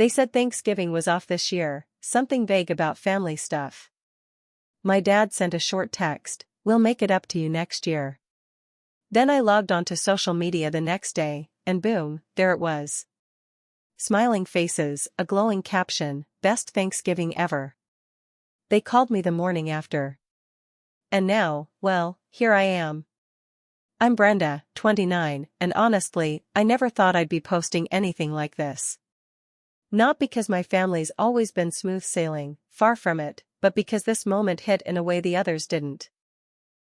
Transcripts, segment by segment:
They said Thanksgiving was off this year, something vague about family stuff. My dad sent a short text, "We'll make it up to you next year." Then I logged onto social media the next day, and boom, there it was. Smiling faces, a glowing caption, "Best Thanksgiving ever." They called me the morning after. And now, well, here I am. I'm Brenda, 29, and honestly, I never thought I'd be posting anything like this. Not because my family's always been smooth sailing, far from it, but because this moment hit in a way the others didn't.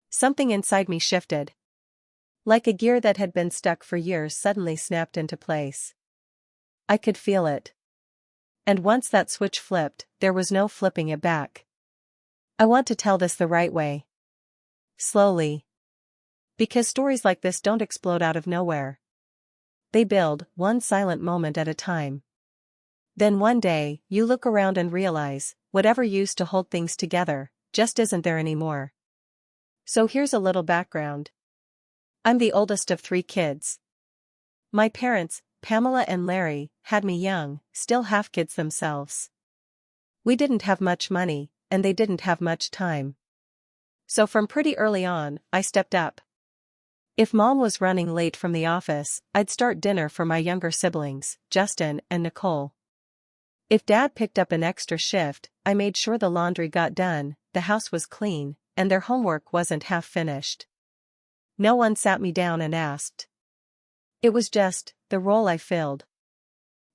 Something inside me shifted. Like a gear that had been stuck for years suddenly snapped into place. I could feel it. And once that switch flipped, there was no flipping it back. I want to tell this the right way. Slowly. Because stories like this don't explode out of nowhere. They build, one silent moment at a time. Then one day, you look around and realize, whatever used to hold things together, just isn't there anymore. So here's a little background. I'm the oldest of 3 kids. My parents, Pamela and Larry, had me young, still half kids themselves. We didn't have much money, and they didn't have much time. So from pretty early on, I stepped up. If Mom was running late from the office, I'd start dinner for my younger siblings, Justin and Nicole. If Dad picked up an extra shift, I made sure the laundry got done, the house was clean, and their homework wasn't half finished. No one sat me down and asked. It was just the role I filled.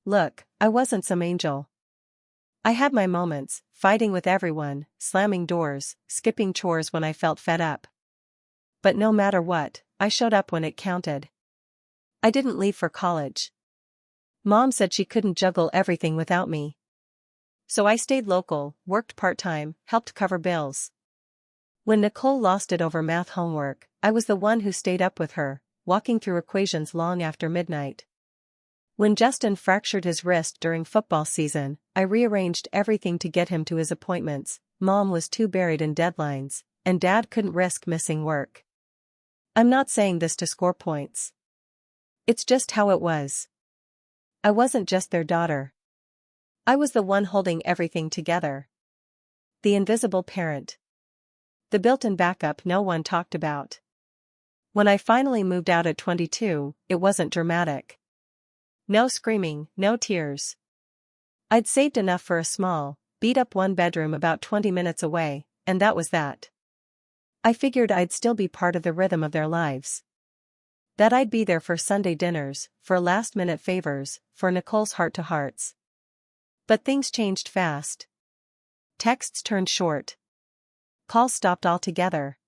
Look, I wasn't some angel. I had my moments, fighting with everyone, slamming doors, skipping chores when I felt fed up. But no matter what, I showed up when it counted. I didn't leave for college. Mom said she couldn't juggle everything without me. So I stayed local, worked part-time, helped cover bills. When Nicole lost it over math homework, I was the one who stayed up with her, walking through equations long after midnight. When Justin fractured his wrist during football season, I rearranged everything to get him to his appointments. Mom was too buried in deadlines, and Dad couldn't risk missing work. I'm not saying this to score points. It's just how it was. I wasn't just their daughter. I was the one holding everything together. The invisible parent. The built-in backup no one talked about. When I finally moved out at 22, it wasn't dramatic. No screaming, no tears. I'd saved enough for a small, beat-up one-bedroom about 20 minutes away, and that was that. I figured I'd still be part of the rhythm of their lives. That I'd be there for Sunday dinners, for last-minute favors, for Nicole's heart-to-hearts. But things changed fast. Texts turned short. Calls stopped altogether.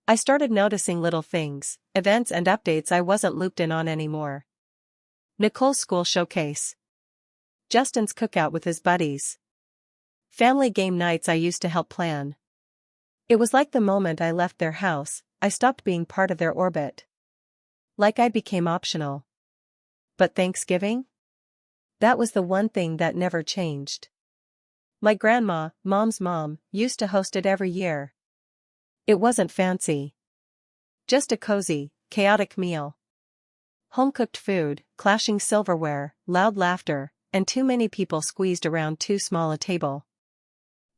I started noticing little things, events and updates I wasn't looped in on anymore. Nicole's school showcase. Justin's cookout with his buddies. Family game nights I used to help plan. It was like the moment I left their house, I stopped being part of their orbit. Like I became optional. But Thanksgiving? That was the one thing that never changed. My grandma, Mom's mom, used to host it every year. It wasn't fancy. Just a cozy, chaotic meal. Home-cooked food, clashing silverware, loud laughter, and too many people squeezed around too small a table.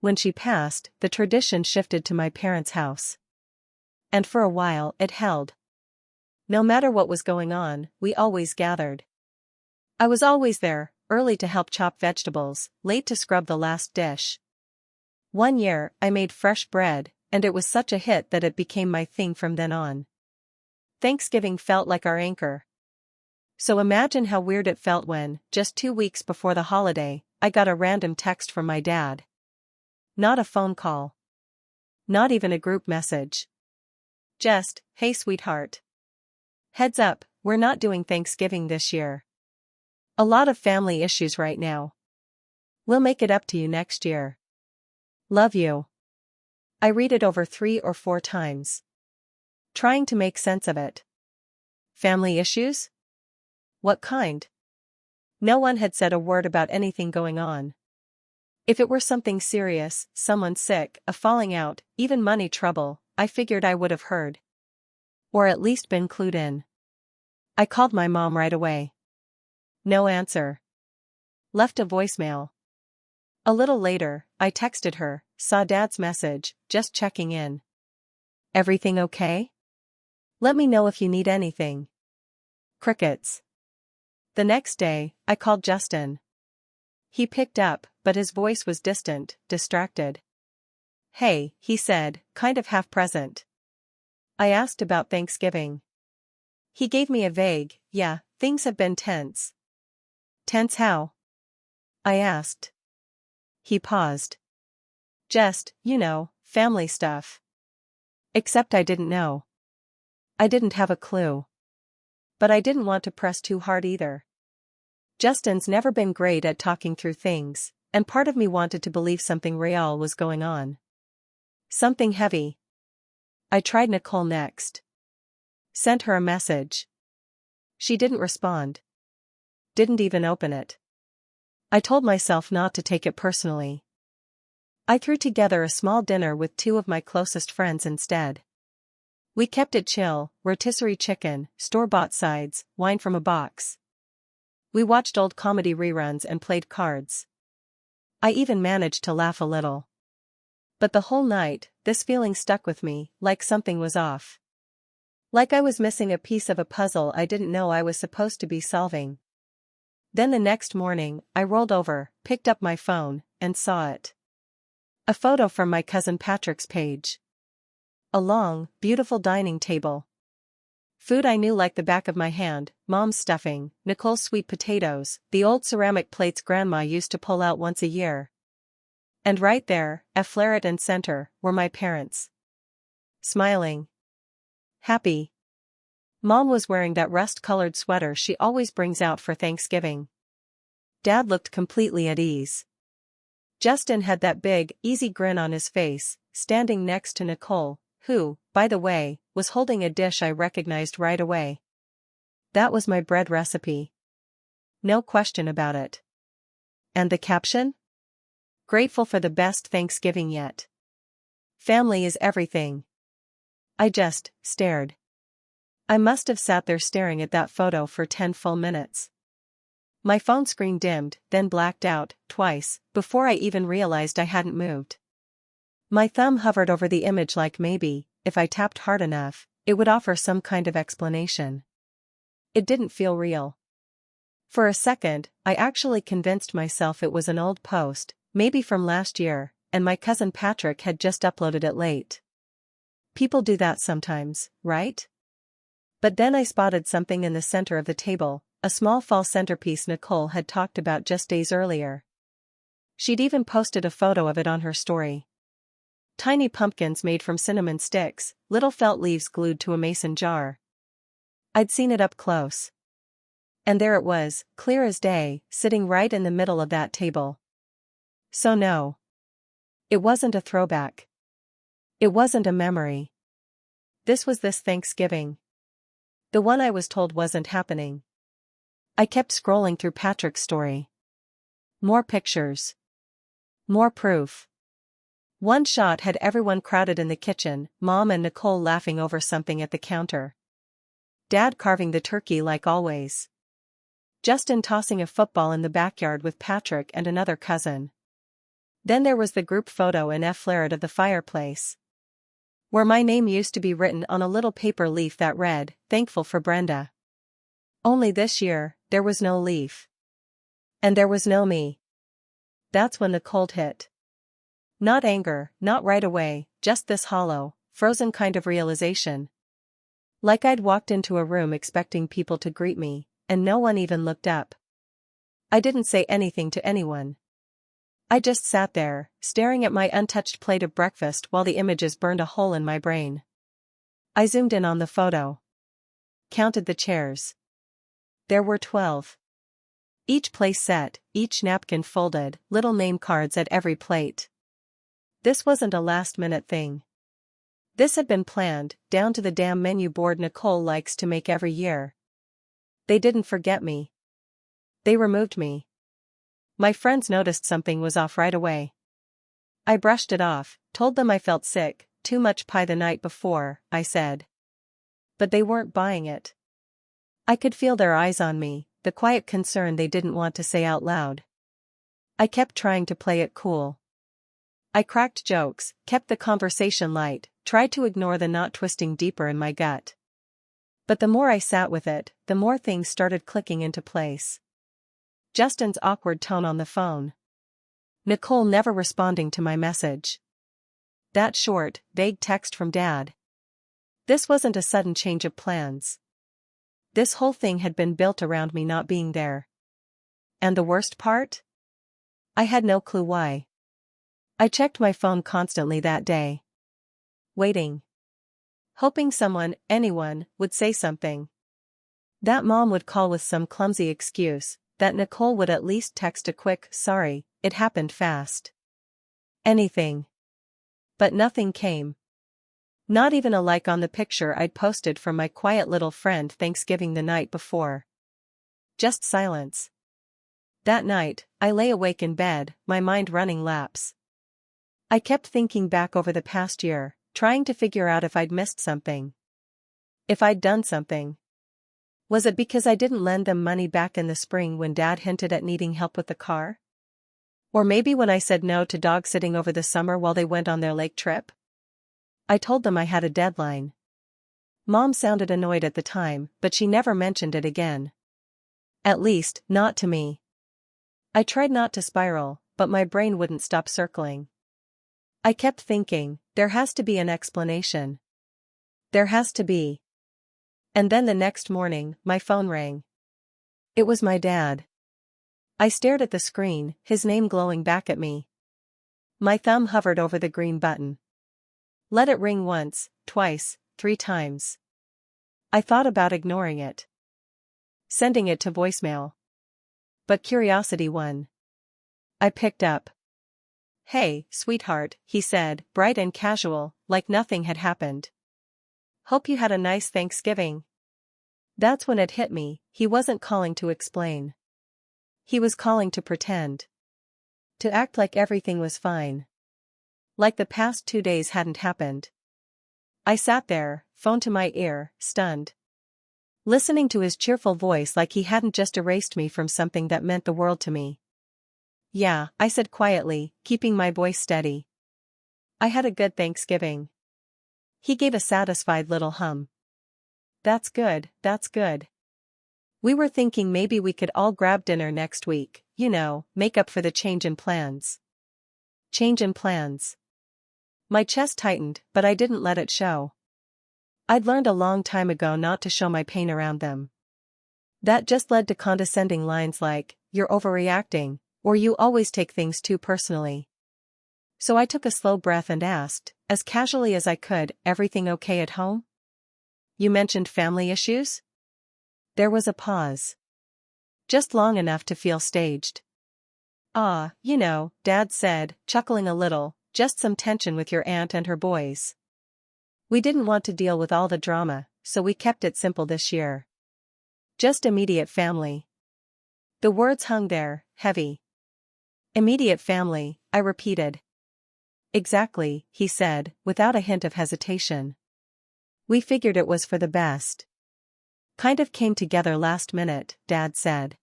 When she passed, the tradition shifted to my parents' house. And for a while, it held. No matter what was going on, we always gathered. I was always there, early to help chop vegetables, late to scrub the last dish. One year, I made fresh bread, and it was such a hit that it became my thing from then on. Thanksgiving felt like our anchor. So imagine how weird it felt when, just 2 weeks before the holiday, I got a random text from my dad. Not a phone call. Not even a group message. Just, "Hey sweetheart. Heads up, we're not doing Thanksgiving this year. A lot of family issues right now. We'll make it up to you next year. Love you." I read it over 3 or 4 times. Trying to make sense of it. Family issues? What kind? No one had said a word about anything going on. If it were something serious, someone sick, a falling out, even money trouble, I figured I would have heard. Or at least been clued in. I called my mom right away. No answer. Left a voicemail. A little later, I texted her, saw Dad's message, just checking in. Everything okay? Let me know if you need anything. Crickets. The next day, I called Justin. He picked up, but his voice was distant, distracted. Hey, he said, kind of half-present. I asked about Thanksgiving. He gave me a vague, yeah, things have been tense. Tense how? I asked. He paused. Just, family stuff. Except I didn't know. I didn't have a clue. But I didn't want to press too hard either. Justin's never been great at talking through things, and part of me wanted to believe something real was going on. Something heavy. I tried Nicole next. Sent her a message. She didn't respond. Didn't even open it. I told myself not to take it personally. I threw together a small dinner with two of my closest friends instead. We kept it chill, rotisserie chicken, store-bought sides, wine from a box. We watched old comedy reruns and played cards. I even managed to laugh a little. But the whole night, this feeling stuck with me, like something was off. Like I was missing a piece of a puzzle I didn't know I was supposed to be solving. Then the next morning, I rolled over, picked up my phone, and saw it. A photo from my cousin Patrick's page. A long, beautiful dining table. Food I knew like the back of my hand, Mom's stuffing, Nicole's sweet potatoes, the old ceramic plates Grandma used to pull out once a year. And right there, front and center, were my parents. Smiling. Happy. Mom was wearing that rust-colored sweater she always brings out for Thanksgiving. Dad looked completely at ease. Justin had that big, easy grin on his face, standing next to Nicole, who, by the way, was holding a dish I recognized right away. That was my bread recipe. No question about it. And the caption? Grateful for the best Thanksgiving yet. Family is everything. I just stared. I must have sat there staring at that photo for 10 full minutes. My phone screen dimmed, then blacked out, twice, before I even realized I hadn't moved. My thumb hovered over the image like maybe, if I tapped hard enough, it would offer some kind of explanation. It didn't feel real. For a second, I actually convinced myself it was an old post, maybe from last year, and my cousin Patrick had just uploaded it late. People do that sometimes, right? But then I spotted something in the center of the table, a small fall centerpiece Nicole had talked about just days earlier. She'd even posted a photo of it on her story. Tiny pumpkins made from cinnamon sticks, little felt leaves glued to a mason jar. I'd seen it up close. And there it was, clear as day, sitting right in the middle of that table. So no. It wasn't a throwback. It wasn't a memory. This was this Thanksgiving. The one I was told wasn't happening. I kept scrolling through Patrick's story. More pictures. More proof. One shot had everyone crowded in the kitchen, Mom and Nicole laughing over something at the counter. Dad carving the turkey like always. Justin tossing a football in the backyard with Patrick and another cousin. Then there was the group photo in flared of the fireplace, where my name used to be written on a little paper leaf that read, "Thankful for Brenda." Only this year, there was no leaf. And there was no me. That's when the cold hit. Not anger, not right away, just this hollow, frozen kind of realization. Like I'd walked into a room expecting people to greet me, and no one even looked up. I didn't say anything to anyone. I just sat there, staring at my untouched plate of breakfast while the images burned a hole in my brain. I zoomed in on the photo. Counted the chairs. There were 12. Each place set, each napkin folded, little name cards at every plate. This wasn't a last-minute thing. This had been planned, down to the damn menu board Nicole likes to make every year. They didn't forget me. They removed me. My friends noticed something was off right away. I brushed it off, told them I felt sick, too much pie the night before, I said. But they weren't buying it. I could feel their eyes on me, the quiet concern they didn't want to say out loud. I kept trying to play it cool. I cracked jokes, kept the conversation light, tried to ignore the knot twisting deeper in my gut. But the more I sat with it, the more things started clicking into place. Justin's awkward tone on the phone. Nicole never responding to my message. That short, vague text from Dad. This wasn't a sudden change of plans. This whole thing had been built around me not being there. And the worst part? I had no clue why. I checked my phone constantly that day. Waiting. Hoping someone, anyone, would say something. That Mom would call with some clumsy excuse, that Nicole would at least text a quick, "Sorry, it happened fast." Anything. But nothing came. Not even a like on the picture I'd posted from my quiet little friend Thanksgiving the night before. Just silence. That night, I lay awake in bed, my mind running laps. I kept thinking back over the past year, trying to figure out if I'd missed something. If I'd done something. Was it because I didn't lend them money back in the spring when Dad hinted at needing help with the car? Or maybe when I said no to dog sitting over the summer while they went on their lake trip? I told them I had a deadline. Mom sounded annoyed at the time, but she never mentioned it again. At least, not to me. I tried not to spiral, but my brain wouldn't stop circling. I kept thinking, there has to be an explanation. There has to be. And then the next morning, my phone rang. It was my dad. I stared at the screen, his name glowing back at me. My thumb hovered over the green button. Let it ring once, twice, 3 times. I thought about ignoring it. Sending it to voicemail. But curiosity won. I picked up. "Hey, sweetheart," he said, bright and casual, like nothing had happened. "Hope you had a nice Thanksgiving." That's when it hit me, he wasn't calling to explain. He was calling to pretend. To act like everything was fine. Like the past 2 days hadn't happened. I sat there, phone to my ear, stunned. Listening to his cheerful voice like he hadn't just erased me from something that meant the world to me. "Yeah," I said quietly, keeping my voice steady. "I had a good Thanksgiving." He gave a satisfied little hum. That's good, that's good. We were thinking maybe we could all grab dinner next week, make up for the change in plans." Change in plans. My chest tightened, but I didn't let it show. I'd learned a long time ago not to show my pain around them. That just led to condescending lines like, "You're overreacting," or "You always take things too personally." So I took a slow breath and asked, as casually as I could, "Everything okay at home?" "You mentioned family issues?" There was a pause. Just long enough to feel staged. Dad said, chuckling a little, "Just some tension with your aunt and her boys. We didn't want to deal with all the drama, so we kept it simple this year. Just immediate family." The words hung there, heavy. "Immediate family," I repeated. "Exactly," he said, without a hint of hesitation. "We figured it was for the best. Kind of came together last minute," Dad said.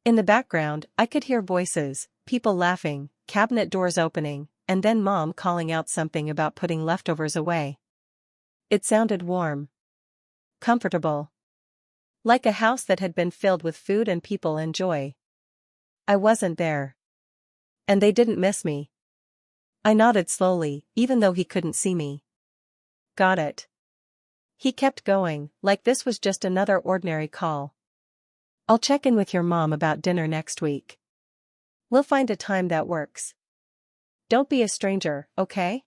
In the background, I could hear voices, people laughing, cabinet doors opening, and then Mom calling out something about putting leftovers away. It sounded warm. Comfortable. Like a house that had been filled with food and people and joy. I wasn't there. And they didn't miss me. I nodded slowly, even though he couldn't see me. "Got it." He kept going, like this was just another ordinary call. "I'll check in with your mom about dinner next week. We'll find a time that works. Don't be a stranger, okay?"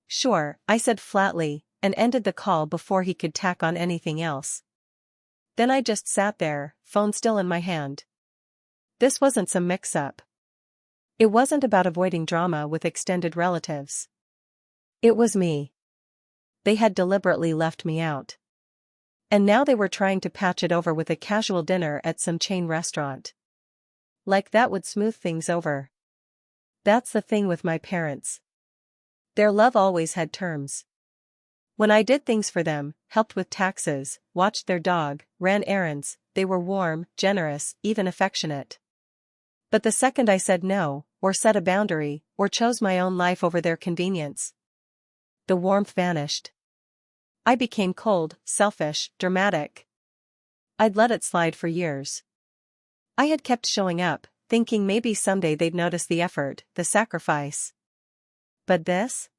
"Sure," I said flatly, and ended the call before he could tack on anything else. Then I just sat there, phone still in my hand. This wasn't some mix-up. It wasn't about avoiding drama with extended relatives. It was me. They had deliberately left me out. And now they were trying to patch it over with a casual dinner at some chain restaurant. Like that would smooth things over. That's the thing with my parents. Their love always had terms. When I did things for them, helped with taxes, watched their dog, ran errands, they were warm, generous, even affectionate. But the second I said no, or set a boundary, or chose my own life over their convenience, the warmth vanished. I became cold, selfish, dramatic. I'd let it slide for years. I had kept showing up, thinking maybe someday they'd notice the effort, the sacrifice. But this?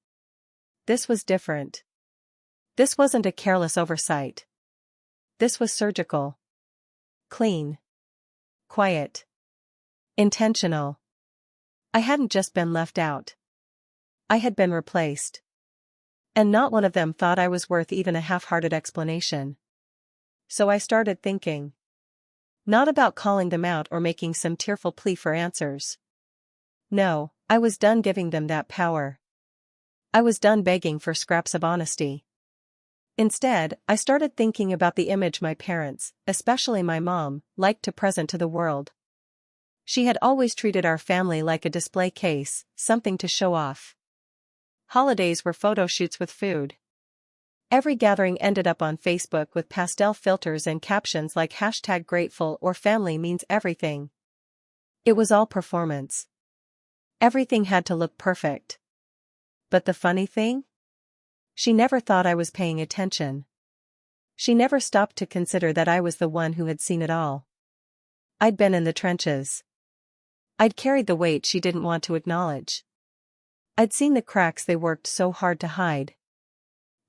This was different. This wasn't a careless oversight. This was surgical. Clean. Quiet. Intentional. I hadn't just been left out. I had been replaced. And not one of them thought I was worth even a half-hearted explanation. So I started thinking. Not about calling them out or making some tearful plea for answers. No, I was done giving them that power. I was done begging for scraps of honesty. Instead, I started thinking about the image my parents, especially my mom, liked to present to the world. She had always treated our family like a display case, something to show off. Holidays were photo shoots with food. Every gathering ended up on Facebook with pastel filters and captions like #grateful or family means everything. It was all performance. Everything had to look perfect. But the funny thing? She never thought I was paying attention. She never stopped to consider that I was the one who had seen it all. I'd been in the trenches. I'd carried the weight she didn't want to acknowledge. I'd seen the cracks they worked so hard to hide.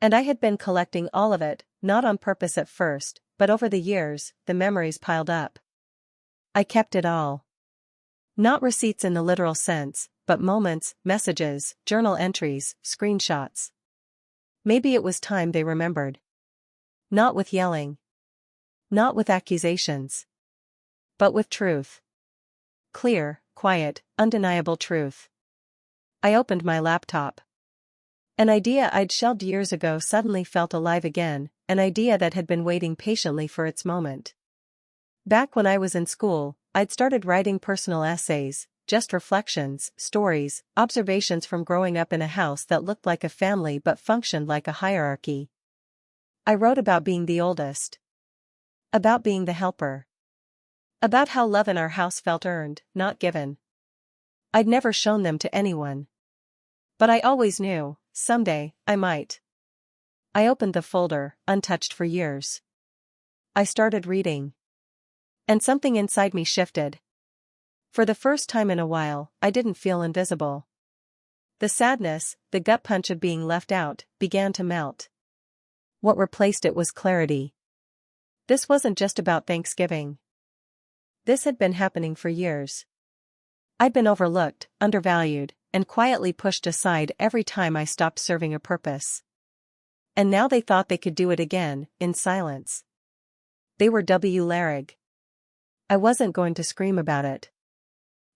And I had been collecting all of it, not on purpose at first, but over the years, the memories piled up. I kept it all. Not receipts in the literal sense, but moments, messages, journal entries, screenshots. Maybe it was time they remembered. Not with yelling. Not with accusations. But with truth. Clear, quiet, undeniable truth. I opened my laptop. An idea I'd shelved years ago suddenly felt alive again, an idea that had been waiting patiently for its moment. Back when I was in school, I'd started writing personal essays, just reflections, stories, observations from growing up in a house that looked like a family but functioned like a hierarchy. I wrote about being the oldest. About being the helper. About how love in our house felt earned, not given. I'd never shown them to anyone. But I always knew, someday, I might. I opened the folder, untouched for years. I started reading. And something inside me shifted. For the first time in a while, I didn't feel invisible. The sadness, the gut punch of being left out, began to melt. What replaced it was clarity. This wasn't just about Thanksgiving. This had been happening for years. I'd been overlooked, undervalued, and quietly pushed aside every time I stopped serving a purpose. And now they thought they could do it again, in silence. They were W. Larrig. I wasn't going to scream about it.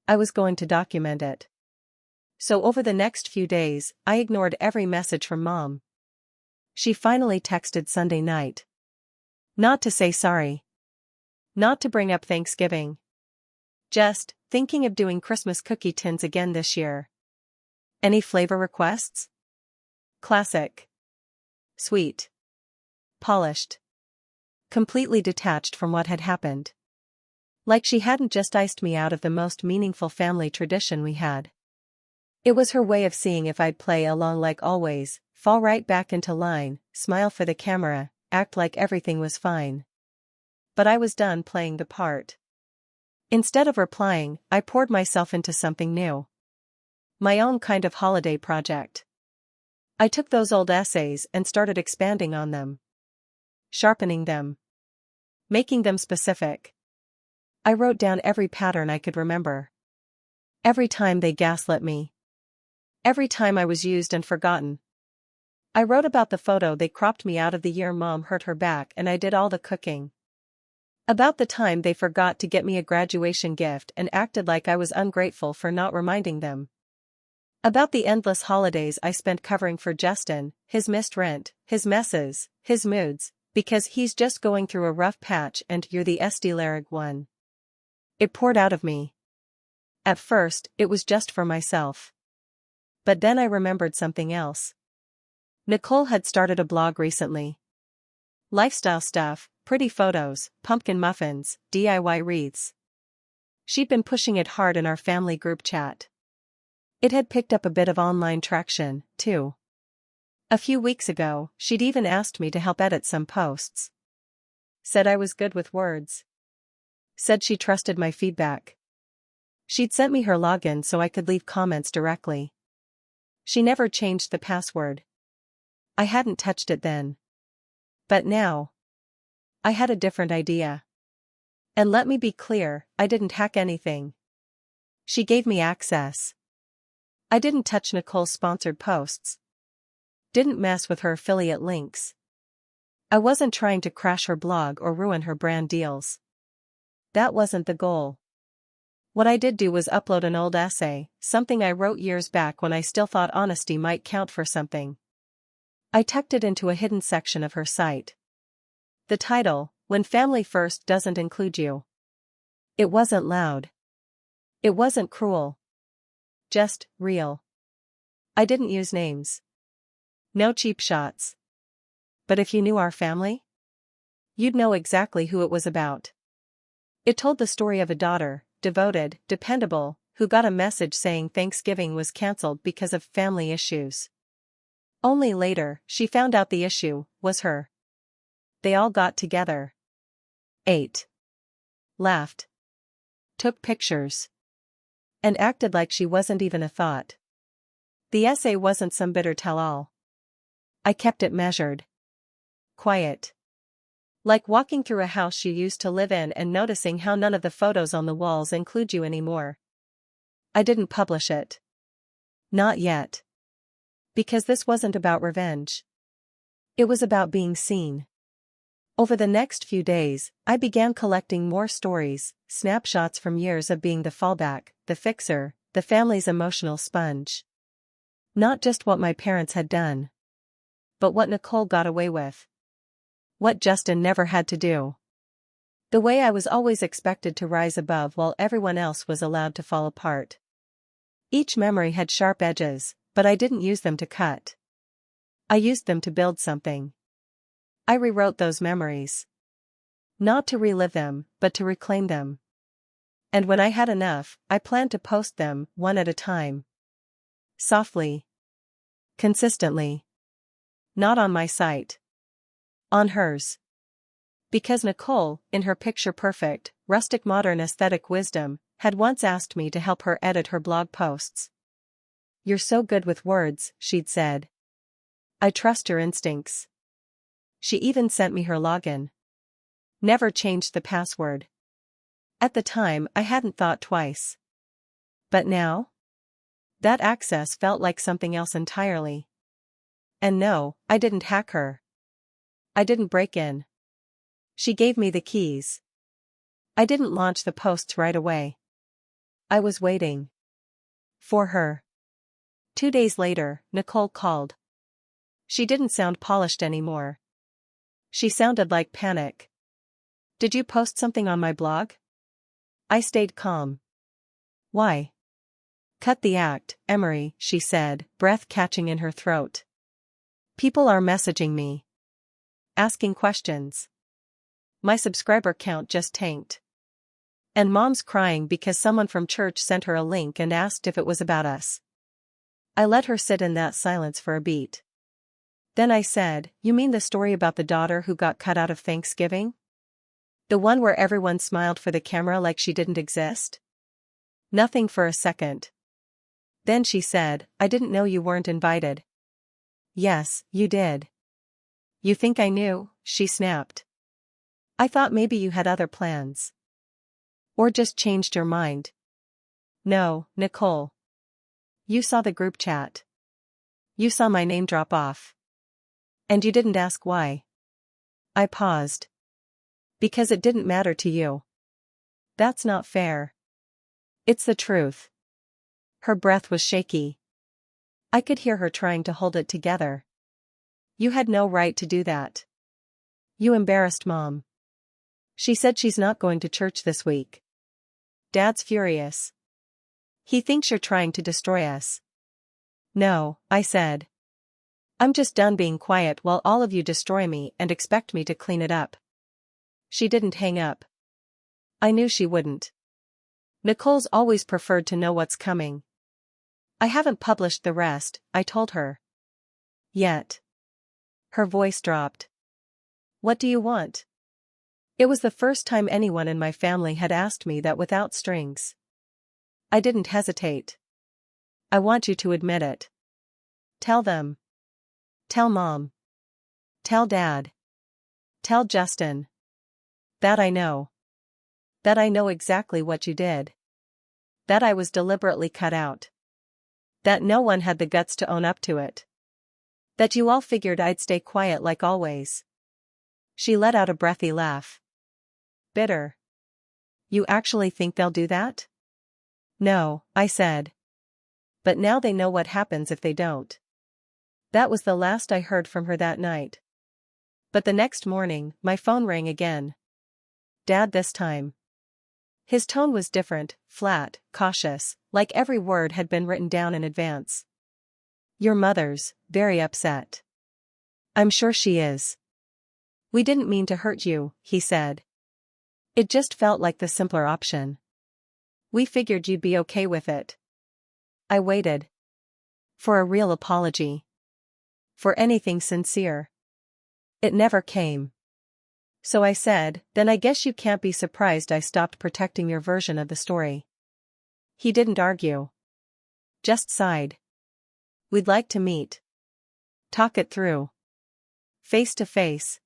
I was going to document it. So over the next few days, I ignored every message from Mom. She finally texted Sunday night. Not to say sorry. Not to bring up Thanksgiving. Just, thinking of doing Christmas cookie tins again this year. Any flavor requests? Classic. Sweet. Polished. Completely detached from what had happened. Like she hadn't just iced me out of the most meaningful family tradition we had. It was her way of seeing if I'd play along like always, fall right back into line, smile for the camera, act like everything was fine. But I was done playing the part. Instead of replying, I poured myself into something new. My own kind of holiday project. I took those old essays and started expanding on them. Sharpening them. Making them specific. I wrote down every pattern I could remember. Every time they gaslit me. Every time I was used and forgotten. I wrote about the photo they cropped me out of the year Mom hurt her back and I did all the cooking. About the time they forgot to get me a graduation gift and acted like I was ungrateful for not reminding them. About the endless holidays I spent covering for Justin, his missed rent, his messes, his moods, because he's just going through a rough patch and you're the SD Larrig one. It poured out of me. At first, it was just for myself. But then I remembered something else. Nicole had started a blog recently. Lifestyle stuff, pretty photos, pumpkin muffins, DIY wreaths. She'd been pushing it hard in our family group chat. It had picked up a bit of online traction, too. A few weeks ago, she'd even asked me to help edit some posts. Said I was good with words. Said she trusted my feedback. She'd sent me her login so I could leave comments directly. She never changed the password. I hadn't touched it then. But now, I had a different idea. And let me be clear, I didn't hack anything. She gave me access. I didn't touch Nicole's sponsored posts. Didn't mess with her affiliate links. I wasn't trying to crash her blog or ruin her brand deals. That wasn't the goal. What I did do was upload an old essay, something I wrote years back when I still thought honesty might count for something. I tucked it into a hidden section of her site. The title, When Family First Doesn't Include You. It wasn't loud. It wasn't cruel. Just real. I didn't use names. No cheap shots. But if you knew our family, you'd know exactly who it was about. It told the story of a daughter, devoted, dependable, who got a message saying Thanksgiving was canceled because of family issues. Only later, she found out the issue was her. They all got together. Ate. Laughed. Took pictures. And acted like she wasn't even a thought. The essay wasn't some bitter tell-all. I kept it measured. Quiet. Like walking through a house you used to live in and noticing how none of the photos on the walls include you anymore. I didn't publish it. Not yet. Because this wasn't about revenge. It was about being seen. Over the next few days, I began collecting more stories, snapshots from years of being the fallback, the fixer, the family's emotional sponge. Not just what my parents had done, but what Nicole got away with. What Justin never had to do. The way I was always expected to rise above while everyone else was allowed to fall apart. Each memory had sharp edges, but I didn't use them to cut. I used them to build something. I rewrote those memories. Not to relive them, but to reclaim them. And when I had enough, I planned to post them, one at a time. Softly. Consistently. Not on my site. On hers. Because Nicole, in her picture-perfect, rustic modern aesthetic wisdom, had once asked me to help her edit her blog posts. "You're so good with words," she'd said. "I trust your instincts." She even sent me her login. Never changed the password. At the time, I hadn't thought twice. But now? That access felt like something else entirely. And no, I didn't hack her. I didn't break in. She gave me the keys. I didn't launch the posts right away. I was waiting. For her. 2 days later, Nicole called. She didn't sound polished anymore. She sounded like panic. "Did you post something on my blog?" I stayed calm. "Why?" "Cut the act, Emery," she said, breath catching in her throat. "People are messaging me. Asking questions. My subscriber count just tanked. And Mom's crying because someone from church sent her a link and asked if it was about us." I let her sit in that silence for a beat. Then I said, "You mean the story about the daughter who got cut out of Thanksgiving? The one where everyone smiled for the camera like she didn't exist?" Nothing for a second. Then she said, "I didn't know you weren't invited." "Yes, you did." "You think I knew?" she snapped. "I thought maybe you had other plans. Or just changed your mind." "No, Nicole. You saw the group chat. You saw my name drop off. And you didn't ask why." I paused. "Because it didn't matter to you." "That's not fair." "It's the truth." Her breath was shaky. I could hear her trying to hold it together. "You had no right to do that. You embarrassed Mom. She said she's not going to church this week. Dad's furious. He thinks you're trying to destroy us." "No," I said. "I'm just done being quiet while all of you destroy me and expect me to clean it up." She didn't hang up. I knew she wouldn't. Nicole's always preferred to know what's coming. I haven't published the rest, I told her. Yet. Her voice dropped. What do you want? It was the first time anyone in my family had asked me that without strings. I didn't hesitate. I want you to admit it. Tell them. Tell Mom. Tell Dad. Tell Justin. That I know. That I know exactly what you did. That I was deliberately cut out. That no one had the guts to own up to it. That you all figured I'd stay quiet like always. She let out a breathy laugh. Bitter. You actually think they'll do that? No, I said. But now they know what happens if they don't. That was the last I heard from her that night. But the next morning, my phone rang again. Dad this time. His tone was different, flat, cautious, like every word had been written down in advance. Your mother's very upset. I'm sure she is. We didn't mean to hurt you, he said. It just felt like the simpler option. We figured you'd be okay with it. I waited. For a real apology. For anything sincere. It never came. So I said, then I guess you can't be surprised I stopped protecting your version of the story. He didn't argue. Just sighed. We'd like to meet. Talk it through. Face to face.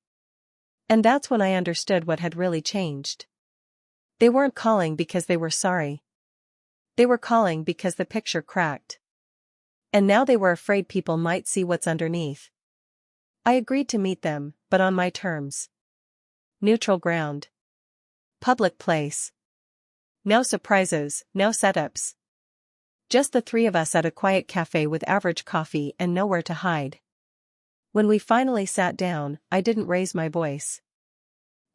And that's when I understood what had really changed. They weren't calling because they were sorry. They were calling because the picture cracked. And now they were afraid people might see what's underneath. I agreed to meet them, but on my terms. Neutral ground. Public place. No surprises, no setups. Just the three of us at a quiet cafe with average coffee and nowhere to hide. When we finally sat down, I didn't raise my voice.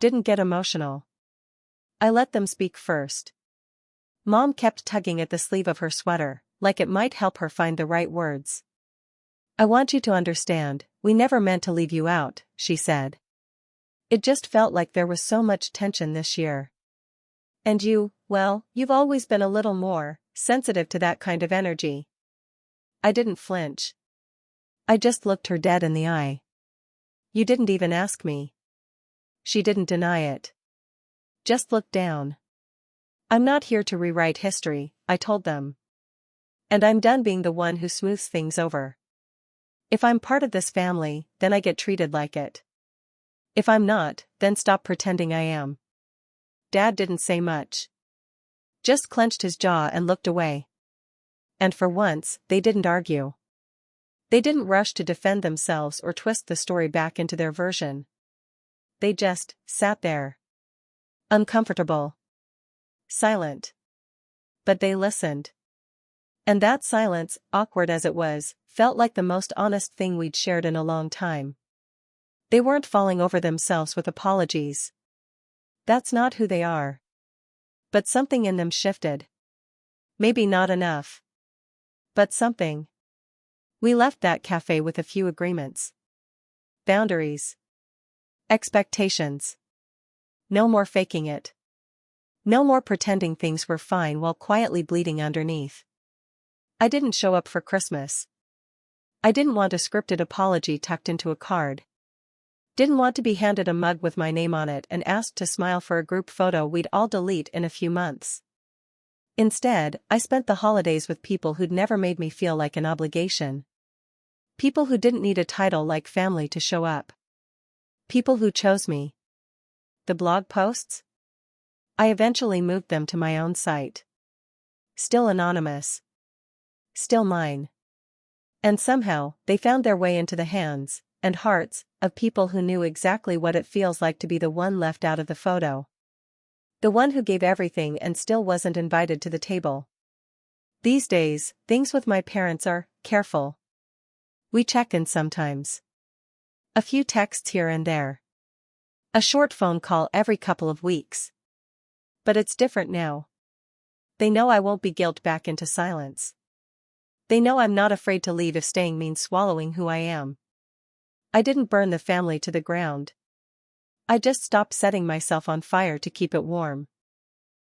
Didn't get emotional. I let them speak first. Mom kept tugging at the sleeve of her sweater, like it might help her find the right words. I want you to understand, we never meant to leave you out, she said. It just felt like there was so much tension this year. And you, well, you've always been a little more sensitive to that kind of energy. I didn't flinch. I just looked her dead in the eye. You didn't even ask me. She didn't deny it. Just looked down. I'm not here to rewrite history, I told them. And I'm done being the one who smooths things over. If I'm part of this family, then I get treated like it. If I'm not, then stop pretending I am. Dad didn't say much. Just clenched his jaw and looked away. And for once, they didn't argue. They didn't rush to defend themselves or twist the story back into their version. They just sat there. Uncomfortable. Silent. But they listened. And that silence, awkward as it was, felt like the most honest thing we'd shared in a long time. They weren't falling over themselves with apologies. That's not who they are. But something in them shifted. Maybe not enough. But something. We left that cafe with a few agreements. Boundaries. Expectations. No more faking it. No more pretending things were fine while quietly bleeding underneath. I didn't show up for Christmas. I didn't want a scripted apology tucked into a card. Didn't want to be handed a mug with my name on it and asked to smile for a group photo we'd all delete in a few months. Instead, I spent the holidays with people who'd never made me feel like an obligation. People who didn't need a title like family to show up. People who chose me. The blog posts? I eventually moved them to my own site. Still anonymous. Still mine. And somehow, they found their way into the hands and hearts of people who knew exactly what it feels like to be the one left out of the photo. The one who gave everything and still wasn't invited to the table. These days, things with my parents are careful. We check in sometimes. A few texts here and there. A short phone call every couple of weeks. But it's different now. They know I won't be guilted back into silence. They know I'm not afraid to leave if staying means swallowing who I am. I didn't burn the family to the ground. I just stopped setting myself on fire to keep it warm.